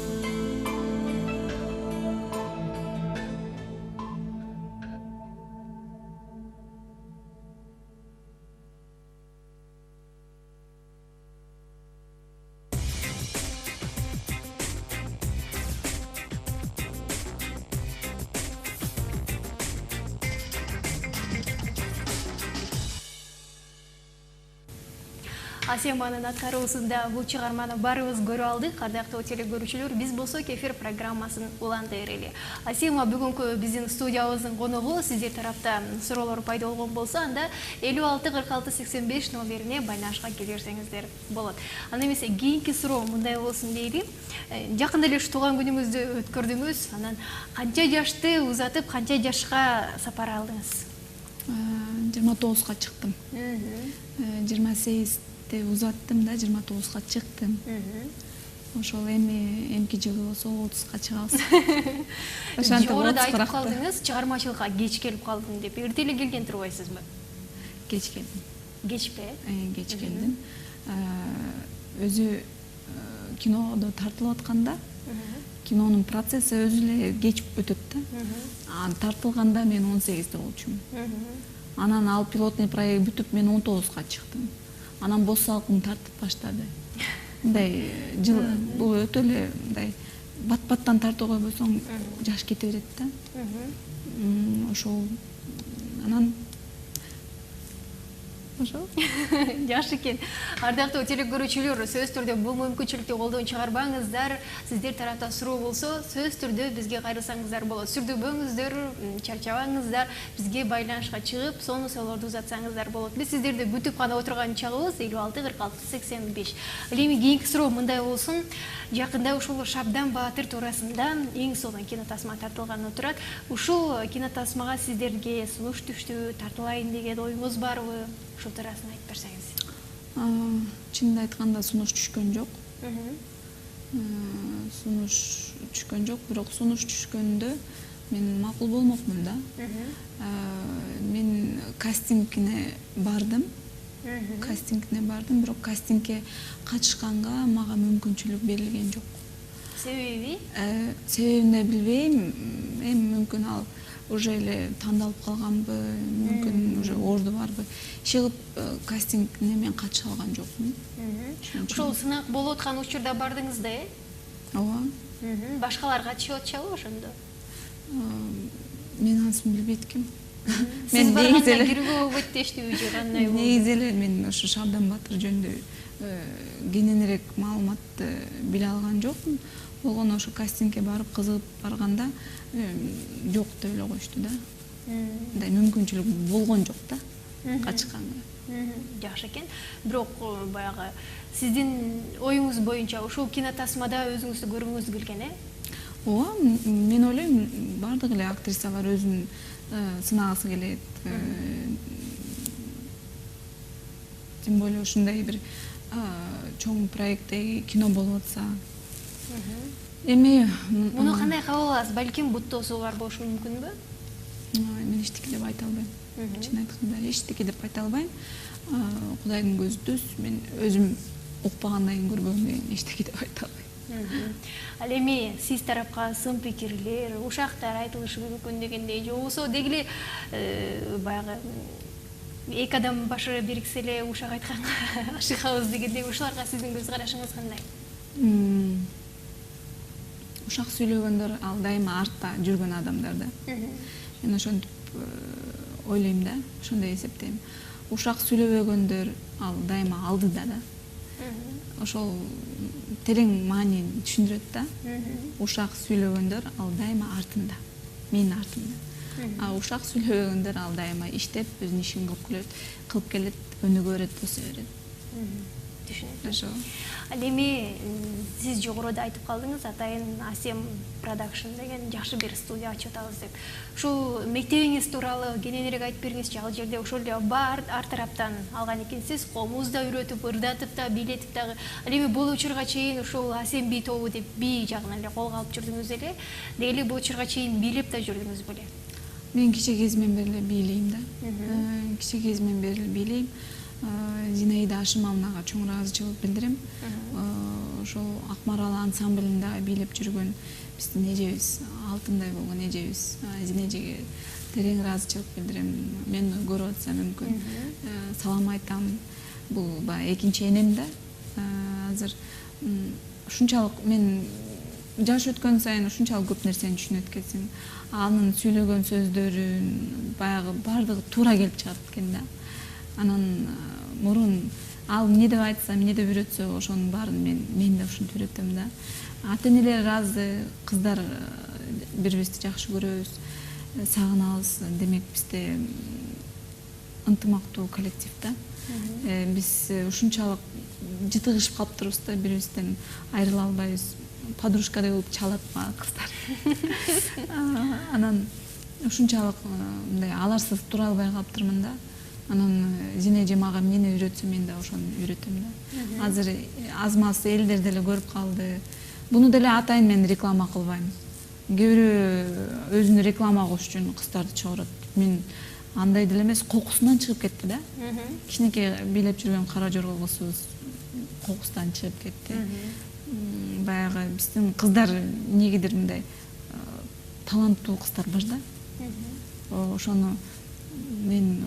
A: Асеманын аткаруусунда бул чыгарманы баарыбыз көрүп алдык. Ардактуу телекөрүүчүлөр, биз болсо кефир программасын улантып эле. Асема бүгүнкү биздин студиябыздын коногу. Сиздер тарапта суроолор пайда болгон болсо, анда 56 46 85 номерине байланышка келерсеңиздер болот. Анда эмесе кийинки суроо мындай болсун дейли. Жакында эле туулган күнүңүздү өткөрдүңүз. Анан канча жашты узатып, канча жашка сапар алдыңыз?
B: 29га чыктым. 28 узаттым да 29га чыктым. Ошол эмки жылы болсо 30га чыгабыз.
A: Ошентип жогоруда айтып калдыңыз, чыгармачылыкка кеч келип калдым деп. Эрте эле келген турбайсызбы?
B: Кеч келдим.
A: Кечпи?
B: Кеч келдим. Өзү кинодо тартылып атканда, кинонун процесси өзү эле кеч өтөт да. Тартылганда мен 18де болчумун. Анан ал пилотный проект бүтүп мен 19га чыктым. Анан бос салкым тартып баштады. Мындай жыл бул өтө эле мындай бат-баттан тартып койбосоң жаш кете берет да. Ошол анан ошол
A: жаш экен. Ардактуу телекөрүүчүлөр, сөз түрдө бул мүмкүнчүлүктү колдон чыгарбаңыздар. Сиздер тарапта суроо болсо, сөз түрдө бизге кайрылсаңыздар болот. Сүрдүбөңүздөр, чарчабаңыздар, бизге байланышка чыгып, сонун суроолорду узатсаңыздар болот. Биз сиздерди күтүп гана отурган чагыбыз 56 46 85. Эми кийинки суроо мындай болсун. Жакында ушул Шабдан Баатыр туурасында эң сонун кинотасма тартылганы турат. Ушул кинотасмага сиздерге сунуш түштү, тартылайын деген оюңуз барбы? Ушул туурасында айтып берсеңиз.
B: Чынын айтканда сунуш түшкөн жок. Сунуш түшкөн жок, бирок сунуш түшкөндө мен макул болмокмун да. Мен кастингине бардым. Бирок кастингге катышканга мага мүмкүнчүлүк берилген жок.
A: Себеби?
B: Себебин да билбейм. Мүмкүн ал уже эле тандалып калганбы, мүмкүн уже орду барбы. Чыгып кастингине мен катыша алган жокмун.
A: Ошол сынак болуп аткан учурда бардыңыз да,
B: Ооба.
A: Башкалар катышып атышабы ошондо?
B: Мен анысын билбейт экенмин.
A: Сиз барганда кирүүгө болбойт дештиби же кандай болду?
B: Негизи эле мен ошо Шабдан Баатыр жөнүндө кененирээк маалыматты биле алган жокмун. Болгону ошо кастингге барып кызыгып барганда жок деп эле коюшту да. Мындай мүмкүнчүлүк болгон жок да катышканга.
A: Жакшы экен. Бирок баягы сиздин оюңуз боюнча ушул кинотасмада өзүңүздү көргүңүз келген,
B: Ооба, мен ойлойм, бардык эле актрисалар өзүн сынагысы келет. Тем более ушундай бир чоң проекттеги кино болуп атса. Эми
A: муну кандай кабыл аласыз? Балким буттоосу бар болушу мүмкүнбү?
B: Мен эчтеке деп айта албайм. Чын айтканда эчтеке деп айта албайм. Кудайдын көзү түз. Мен өзүм укпагандайын көрбөгөндөн эчтеке деп айта албайм.
A: Ал эми сиз тарапка сын пикирлер, ушактар айтылышы мүмкүн дегендей, же болбосо дегиле баягы эки адам башы бириксе эле ушак айтканга ашыгабыз дегендей, ушуларга сиздин көз карашыңыз кандай?
B: Ушак сүйлөгөндөр ал дайыма артта жүргөн адамдар да. Мен ошентип ойлойм да, ошондой эсептейм. Ушак сүйлөбөгөндөр ал дайыма алдыда да. Ошол терең маанини түшүндүрөт да. Ушак сүйлөгөндөр ал дайыма артында, менин артымда. А ушак сүйлөбөгөндөр ал дайыма иштеп өзүнүн ишин кылып келет, өнүгө берет, өсө берет.
A: Түшүнөт.
B: Ошо.
A: Ал эми сиз жогоруда айтып калдыңыз, атайын Асем Production деген жакшы бир студия ачып атабыз деп. Ушул мектебиңиз тууралуу кененирээк айтып бериңизчи. Ал жерде ошол эле бар ар тараптан алган экенсиз, коомуз да үйрөтүп, ырдатып да, бийлетип дагы. Ал эми бул учурга чейин ушул Асем би тобу деп би жагынан эле колго алып жүрдүңүз эле. Деги эле бул учурга чейин бийлеп да жүрдүңүз беле?
B: Мен кичи кезимден бери эле бийлейм да. Кичи кезимден бери эле бийлейм. Зинаида Ашимовнага чоң ыраазычылык билдирем. Ошол Акмарал ансамблинде бийлеп жүргөн биздин эжебиз, алтындай болгон эжебиз Зинежеге терең ыраазычылык билдирем. Мен көрүп атса мүмкүн салам айтам. Бул баягы экинчи энем да. Азыр ушунчалык мен жаш өткөн сайын ушунчалык көп нерсени түшүнөт экенсиң. Анын сүйлөгөн сөздөрүн баягы бардыгы туура келип чыгат экен да. Анан мурун ал эмне деп айтса, эмне деп үйрөтсө, ошонун баарын мен да ушинтип үйрөтөм да. Ата энелер ыраазы, кыздар бири-бирибизди жакшы көрөбүз, сагынабыз. Демек бизде ынтымактуу коллектив да. Биз ушунчалык жытыгышып калыптырбыз да, бири-бирибизден айрыла албайбыз. Подружкадай болуп чалат мага кыздар. Анан ушунчалык мындай аларсыз тура албай калыптырмын да. Анан Зинеже мага эмнени үйрөтсө, мен да ошону үйрөтөм да. Азыр аз-маз элдер деле көрүп калды. Буну деле атайын мен реклама кылбайм. Кээ бирөө өзүнү реклама кылыш үчүн кыздарды чыгарат. Мен андай деле эмес, кокусунан чыгып кетти да. Кичинекей бийлеп жүргөн кара жорго кызыбыз кокустан чыгып кетти. Баягы биздин кыздар эмнегедир мындай таланттуу кыздар бар да. Ошону мен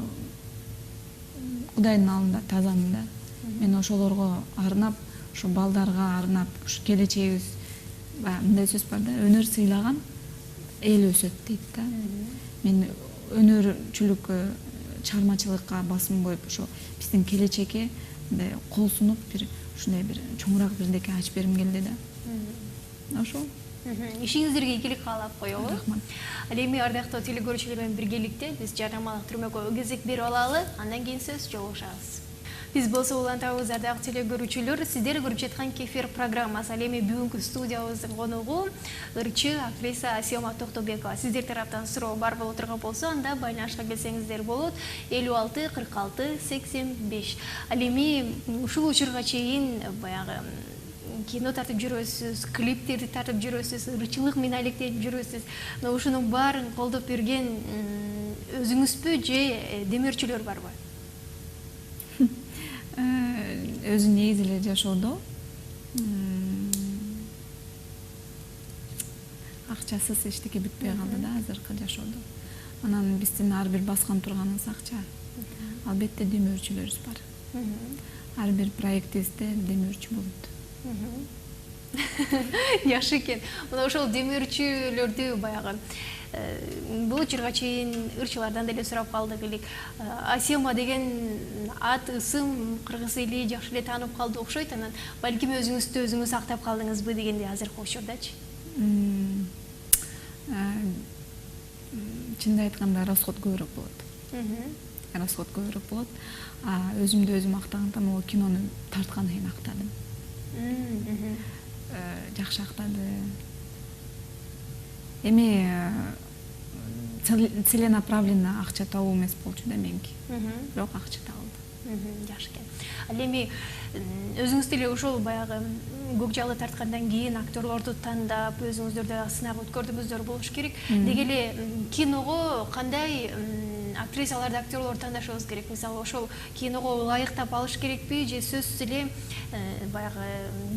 B: Кудайдын алдында тазамын да. Мен ошолорго арнап, ошо балдарга арнап, ушу келечегибиз, мындай сөз бар да, өнөр сыйлаган эл өсөт дейт да. Мен өнөрчүлүккө, чыгармачылыкка басым коюп, ошо биздин келечекке мындай кол сунуп, бир ушундай бир чоңураак бирдеке ачып бергим келди да. Ошол.
A: Ишиңиздерге ийгилик каалап коелу.
B: Рахмат.
A: Ал эми ардактуу телекөрүүчүлөр менен биргеликте биз жарнамалык түрмөгө кезек берип алалы, андан кийин сөз жолугушабыз. Биз болсо улантабыз ардактуу телекөрүүчүлөр, сиздер көрүп жаткан Кефир программасы. Ал эми бүгүнкү студиябыздын конугу ырчы актриса Асема Токтобекова. Сиздер тараптан суроо бар боло турган болсо, анда байланышка келсеңиздер болот. 56 46 85. Ал эми ушул учурга чейин баягы кино тартып жүрөсүз, клиптерди тартып жүрөсүз, ырчылык менен алектенип жүрөсүз. Но ушунун баарын колдоп берген өзүңүзбү же демөөрчүлөр барбы?
B: Өзү негизи эле жашоодо акчасыз эчтеке бүтпөй калды да азыркы жашоодо. Анан биздин ар бир баскан турганыбыз акча. Албетте демөөрчүлөрүбүз бар. Ар бир проектибизде демөөрчү болот.
A: Жакшы экен. Мына ошол демөөрчүлөрдү баягы бул учурга чейин ырчылардан деле сурап калдык элек. Асема деген ат, ысым кыргыз эли жакшы эле таанып калды окшойт. Анан балким өзүңүздү өзүңүз актап калдыңызбы дегенде азыркы учурдачы.
B: Чынын айтканда расход көбүрөөк болот. Расход көбүрөөк болот. Өзүмдү өзүм актагандан ол кинону тарткандан кийин актадым. Жакшы актады. Эми целенаправленно акча табуу эмес болчу да меники. Бирок акча табылды.
A: Жакшы экен. Ал эми өзүңүз деле ошол баягы көк жалы тарткандан кийин актерлорду тандап, өзүңүздөрдө сынак өткөрдүңүздөр болуш керек. Деги эле киного кандай актрисаларды, актерлорду тандашыбыз керек? Мисалы, ошол киного ылайыктап алыш керекпи же сөзсүз эле баягы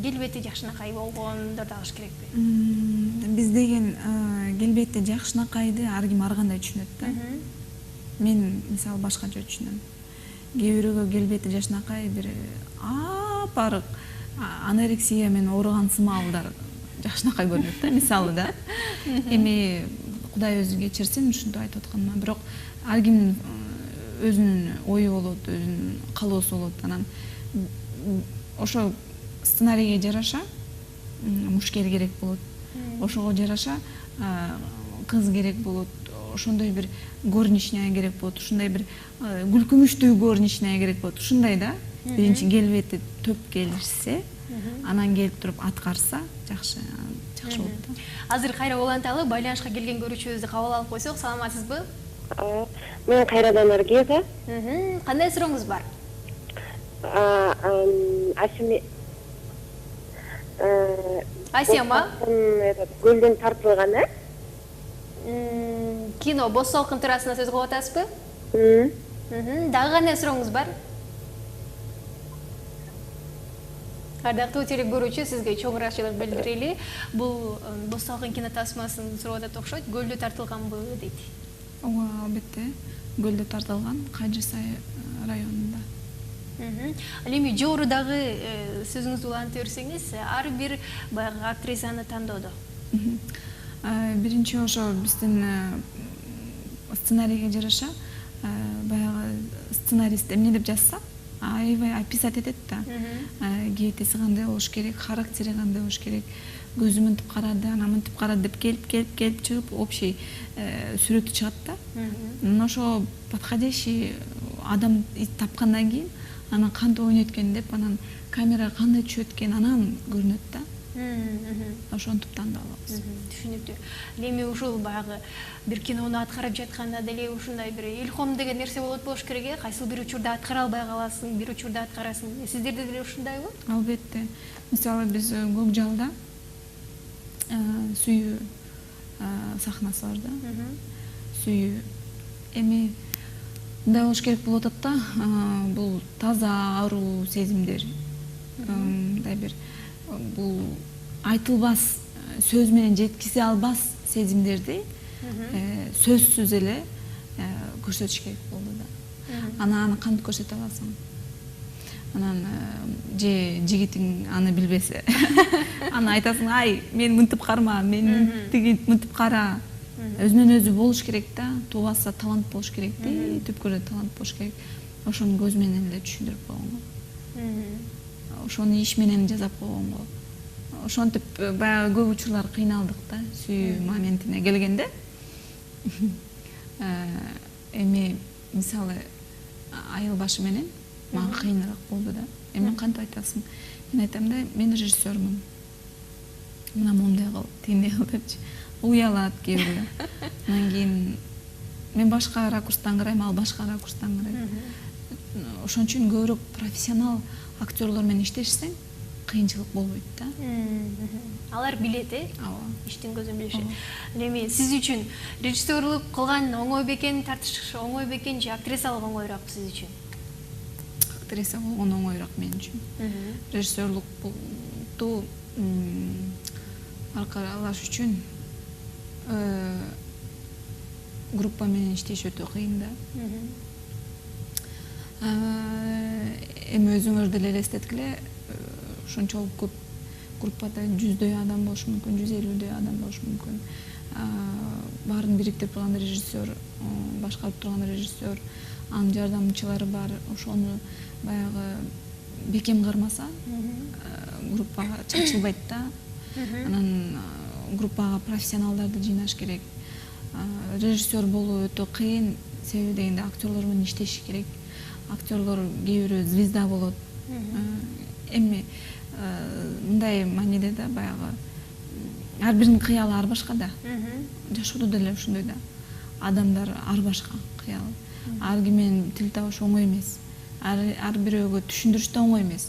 A: келбети жакшынакай болгондорду алыш керекпи?
B: Биз деген келбети жакшынакайды ар ким ар кандай түшүнөт да. Мен мисалы башкача түшүнөм. Кээ бирөөгө келбети жакшынакай бир апарык анорексия менен ооруган сымалдар жакшынакай көрүнөт да, мисалы да. Эми Кудай өзү кечирсин ушинтип айтып атканыма, бирок ар кимдин өзүнүн ою болот, өзүнүн каалоосу болот. Анан ошо сценарийге жараша мушкер керек болот. Ошого жараша кыз керек болот. ошондой бир горничная керек болот, ушундай бир күлкүмүштүү горничная керек болот. Ушундай да. Биринчи келбети төп келишсе, анан келип туруп аткарса жакшы болот да.
A: Азыр кайра уланталы байланышка келген көрүүчүбүздү кабыл алып койсок. Саламатсызбы?
C: Мен кайрадан Наргиза.
A: Кандай сурооңуз бар? Асияма?
C: Гөлдөн тартылган,
A: Кино Боз салкын туурасында сөз кылып атасызбы? Дагы кандай сурооңуз бар? Ардактуу теле көрүүчү, сизге чоң ыраазычылык билдирели. Бул Боз салкын кино тасмасын сурап атат окшойт. Гөлдө тартылганбы дейт.
B: Ооба, албетте. Гөлдө тартылган, Кайжысай районунда.
A: Ал эми жогорудагы сөзүңүздү улантып берсеңиз, ар бир баягы актрисаны тандоодо.
B: Биринчи ошо биздин сценарийге жараша баягы сценарист эмне деп жазса, аябай описать этет да. Кээптеси кандай болуш керек, характери кандай болуш керек, көзү мынтип карады, анан мынтип карады деп келип чыгып общий сүрөтү чыгат да. Анан ошо подходящий адам тапкандан кийин анан кантип ойнойт экен деп, анан камера кандай түшөт экен, анан көрүнөт да. Ошентип тандап алабыз.
A: Түшүнүктүү. Эми ушул баягы бир кинону аткарып жатканда деле ушундай бир илхом деген нерсе болот болуш керек. Кайсыл бир учурда аткара албай каласың, бир учурда аткарасың. Сиздерде деле ушундайбы?
B: Албетте. Мисалы биз Көк жалда сүйүү сахнасы бар да. Сүйүү. Эми мындай болуш керек болуп атат да. Бул таза аруу сезимдер. Мындай бир бул айтылбас, сөз менен жеткизе албас сезимдерди сөзсүз эле көрсөтүш керек болду да. Аны кантип көрсөтө аласың? Анан же жигитиң аны билбесе, аны айтасың, ай, мен мынтип карма, мен мынтип кара. Өзүнөн өзү болуш керек да, тубаса талант болуш керек да, түпкүрдө талант болуш керек. Ошону көз менен эле түшүндүрүп койгонго. Ошону иш менен жасап койгонго. Ошентип баягы көп учурлар кыйналдык да, сүйүү моментине келгенде. Эми мисалы айыл башы менен мага кыйыныраак болду да. Эми кантип айтасың? Мен айтам да, мен режиссёрмун. Мына момундай кыл, тигиндей кыл депчи. Уялат кээ бирөө. Анан кийин мен башка ракурстан карайм, ал башка ракурстан карайт. Ошон үчүн көбүрөөк профессионал актерлор менен иштешсең, кыйынчылык болбойт да.
A: Алар билет,
B: Ооба.
A: Иштин көзүн билишет. Эми сиз үчүн режиссерлук кылган оңой бекен, тартыш оңой бекен же актрисалык оңойраак сиз үчүн?
B: Актриса болгон оңойраак мен үчүн. Режиссерлукту аркалаш үчүн группа менен иштеш өтө кыйын да. Эми өзүңөр деле элестеткиле, ошончолук көп группада 100дөй адам болушу мүмкүн, 150дөй адам болушу мүмкүн. Баарын бириктирип турган режиссер, башкарып турган режиссер, анын жардамчылары бар. Ошону баягы бекем кармаса, группага чачылбайт да. Анан группага профессионалдарды жыйнаш керек. Режиссер болуу өтө кыйын, себеби дегенде актерлор менен иштеш керек. Актерлор кээ бирөө звезда болот. Эми мындай мааниде да, баягы ар биринин кыялы ар башка да. Жашоодо деле ушундай да. Адамдар ар башка кыялы. Ар ким менен тил табыш оңой эмес. Ар бирөөгө түшүндүрүш да оңой эмес.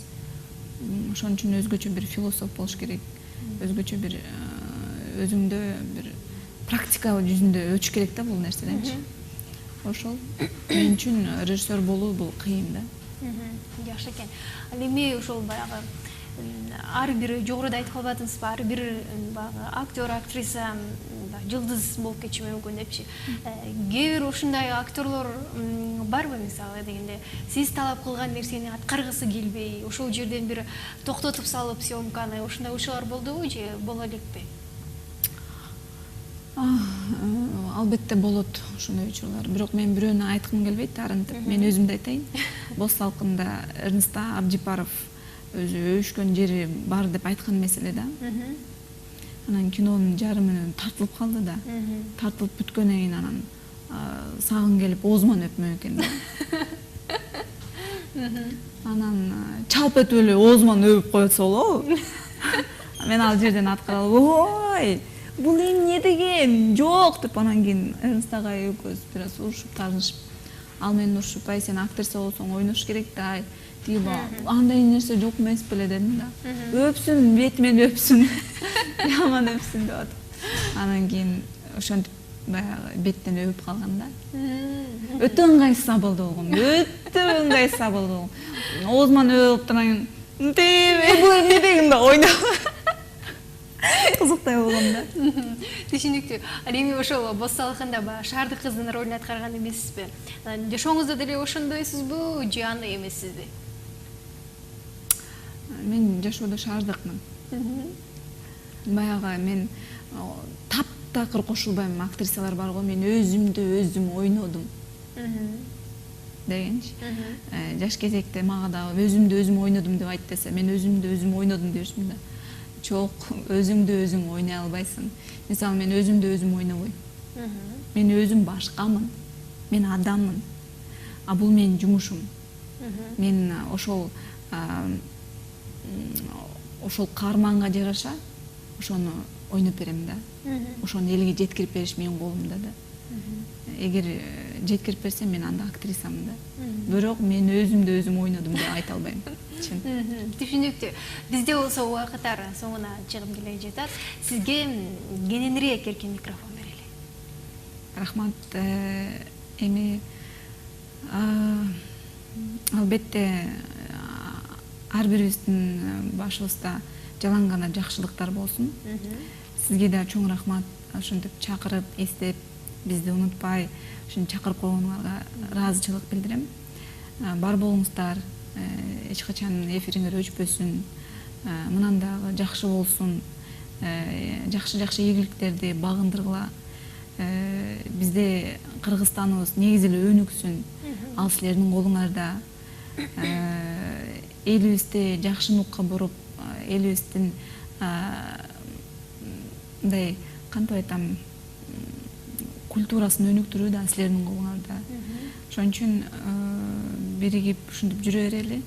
B: Ошон үчүн өзгөчө бир философ болуш керек. Өзгөчө бир өзүңдө бир практикалык жүзүндө өтүш керек да бул нерседенчи. Ошол мен үчүн режиссер болуу бул кыйын да.
A: Жакшы экен. Ал эми ошол баягы ар бир жогоруда айтып калбадыңызбы, ар бир баягы актер, актриса жылдыз болуп кетиши мүмкүн депчи. Кээ бир ушундай актерлор барбы, мисалы дегенде, сиз талап кылган нерсени аткаргысы келбей, ошол жерден бир токтотуп салып съемканы, ушундай учурлар болдубу же боло элекпи?
B: Албетте болот ушундай учурлар. Бирок мен бирөөнү айткым келбейт, арынтып. Мен өзүмдү айтайын. Боз салкында Эрнест Абдипаров өзү өшкөн жери бар деп айткан эмес эле да. Анан кинонун жарымы тартылып калды да. Тартылып бүткөндөн кийин анан сагын келип оозуман өпмөк экен да. Анан чалп этип эле оозуман өбүп койсо болобу? Мен ал жерден аткарып, ой, бул эмне деген? Жок деп анан кийин Эрнст агай экөөбүз бир аз урушуп тартышып, ал менен урушуп, ай сен актриса болсоң ойнош керек да, ай, тиги андай нерсе жок эмес беле дедим да. Өпсүн, бетимен өпсүн. Яман өпсүн деп атып. Анан кийин ошентип баягы беттен өбүп калган да. Өтө ыңгайсыз болду болгом. Өтө ыңгайсыз болду болгом. Оозуман өбүп турган кийин бул эмне деген да ойнап. Кызыктай болгом да.
A: Түшүнүктүү. Ал эми ошол Босталыкында баягы шаардык кыздын ролун аткарган эмессизби? Жашооңузда деле ошондойсузбу же андай эмессизби?
B: Мен жашоодо шаардыкмын. Баягы мен таптакыр кошулбайм, актрисалар бар го, мен өзүмдү өзүм ойнодум дегенчи. Жаш кезекте мага да өзүмдү өзүм ойнодум деп айт десе, мен өзүмдү өзүм ойнодум дешмин да. Жок, өзүңдү өзүң ойнай албайсың. Мисалы, мен өзүмдү өзүм ойнобойм. Мен өзүм башкамын. Мен адаммын. А бул менин жумушум. Мен ошол каарманга жараша ошону ойноп берем да. Ошону элге жеткирип бериш менин колумда да. Эгер жеткирип берсем, мен анда актрисамын да. Бирок мен өзүмдү өзүм ойнодум деп айта албайм.
A: Түшүнүктүү. Бизде болсо убакыттар соңуна чыгып келе жатат. Сизге кененирээк эркин микрофон берели.
B: Рахмат. Эми албетте ар бирибиздин башыбызда жалаң гана жакшылыктар болсун. Сизге да чоң рахмат, ошентип чакырып, эстеп, бизди унутпай, ушуну чакырып койгонуңарга ыраазычылык билдирем. Бар болуңуздар, эч качан эфириңер өчпөсүн, мындан дагы жакшы болсун, жакшы ийгиликтерди багындыргыла. Бизде Кыргызстаныбыз негизи эле өнүксүн, ал силердин колуңарда. Элибизди жакшы нукка буруп, элибиздин мындай кантип айтам, культурасын өнүктүрүү да силердин колуңарда. Ошон үчүн биригип ушинтип жүрө берели.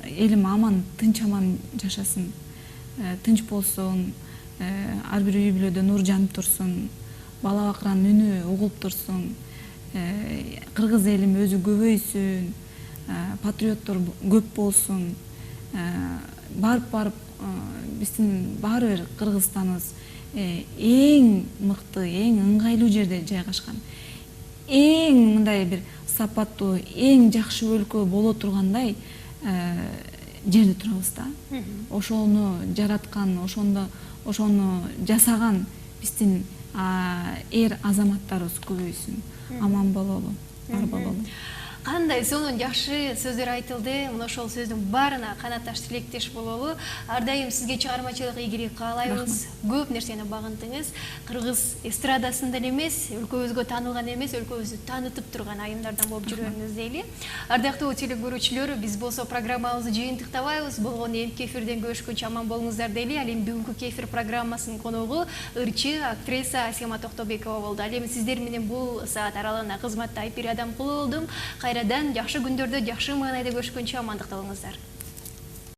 B: Элим аман, тынч аман жашасын, тынч болсун, ар бир үй бүлөдө нур жанып турсун, бала бакыранын үнү угулуп турсун, кыргыз элим өзү көбөйсүн, патриоттор көп болсун. Барып биздин баары бир Кыргызстаныбыз эң мыкты, эң ыңгайлуу жерде жайгашкан. Эң мындай бир сапаттуу, эң жакшы өлкө боло тургандай жерде турабыз да. Ошону жараткан, ошону жасаган биздин эр азаматтарыбыз көбөйсүн. Аман бололу, бар бололу.
A: Кандай сонун жакшы сөздөр айтылды. Мына ошол сөздүн баарына канатташ тилектеш бололу. Ар дайым сизге чыгармачылык ийгилик каалайбыз. Көп нерсени багындыңыз. Кыргыз эстрадасында эле эмес, өлкөбүзгө таанылган эмес, өлкөбүздү таанытып турган айымдардан болуп жүрөңүз дейли. Ардактуу телекөрүүчүлөр, биз болсо программабызды жыйынтыктабайбыз. Болгону эмки эфирден көрүшкөнчө аман болуңуздар дейли. Ал эми бүгүнкү кефир программасынын коногу ырчы актриса Асема Токтобекова болду. Ал эми сиздер менен бул саат аралыгында кызматта Айпир Адамкулу болдум. Кайрадан жакшы күндөрдө, жакшы маанайда көрүшкөнчө амандыкта болуңуздар.